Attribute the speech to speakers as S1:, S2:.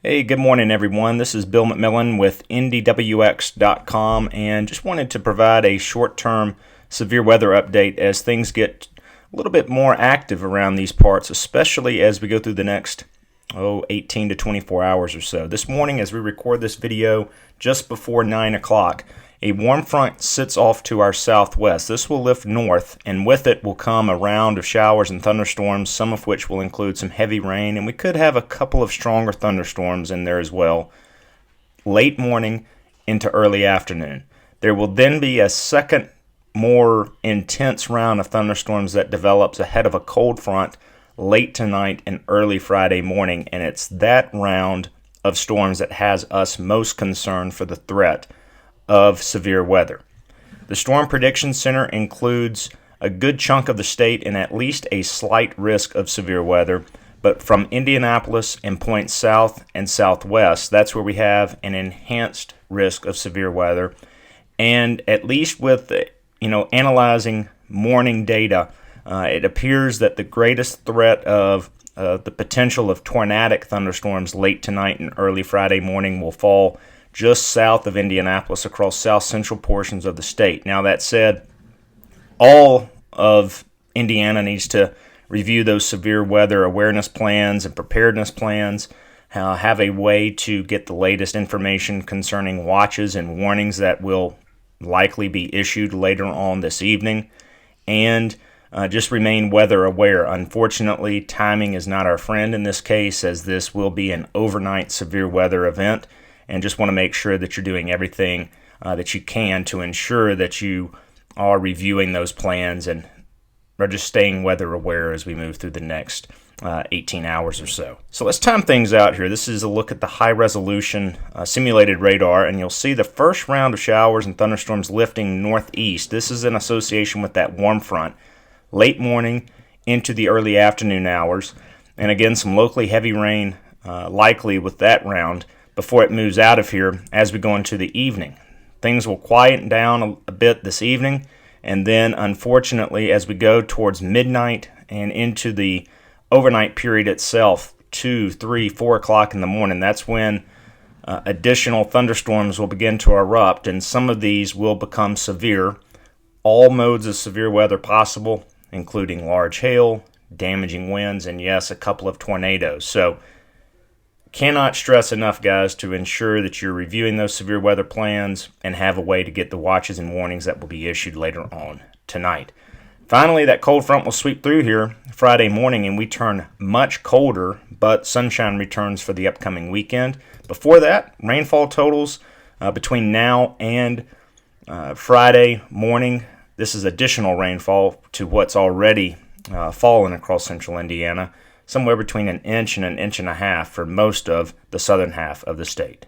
S1: Hey, good morning, everyone. This is Bill McMillan with NDWX.com, and just wanted to provide a short-term severe weather update as things get a little bit more active around these parts, especially as we go through the next 18 to 24 hours or so. This morning, as we record this video just before 9 o'clock, a warm front sits off to our southwest. This will lift north, and with it will come a round of showers and thunderstorms, some of which will include some heavy rain, and we could have a couple of stronger thunderstorms in there as well, late morning into early afternoon. There will then be a second, more intense round of thunderstorms that develops ahead of a cold front late tonight and early Friday morning, and it's that round of storms that has us most concerned for the threat of severe weather. The Storm Prediction Center includes a good chunk of the state in at least a slight risk of severe weather, but from Indianapolis and points south and southwest, that's where we have an enhanced risk of severe weather. And at least with analyzing morning data, it appears that the greatest threat of the potential of tornadic thunderstorms late tonight and early Friday morning will fall just south of Indianapolis across south central portions of the state. Now, that said, all of Indiana needs to review those severe weather awareness plans and preparedness plans, have a way to get the latest information concerning watches and warnings that will likely be issued later on this evening, and just remain weather aware. Unfortunately, timing is not our friend in this case, as this will be an overnight severe weather event, and just want to make sure that you're doing everything that you can to ensure that you are reviewing those plans and are just staying weather aware as we move through the next 18 hours or so. So let's time things out here. This is a look at the high-resolution simulated radar, and you'll see the first round of showers and thunderstorms lifting northeast. This is in association with that warm front, late morning into the early afternoon hours, and again, some locally heavy rain likely with that round before it moves out of here as we go into the evening. Things will quieten down a bit this evening, and then unfortunately as we go towards midnight and into the overnight period itself, 2, 3, 4 o'clock in the morning, that's when additional thunderstorms will begin to erupt, and some of these will become severe. All modes of severe weather possible, including large hail, damaging winds, and yes, a couple of tornadoes. So cannot stress enough, guys, to ensure that you're reviewing those severe weather plans and have a way to get the watches and warnings that will be issued later on tonight. Finally, that cold front will sweep through here Friday morning, and we turn much colder, but sunshine returns for the upcoming weekend. Before that, rainfall totals between now and Friday morning. This is additional rainfall to what's already fallen across central Indiana, somewhere between an inch and an inch and a half for most of the southern half of the state.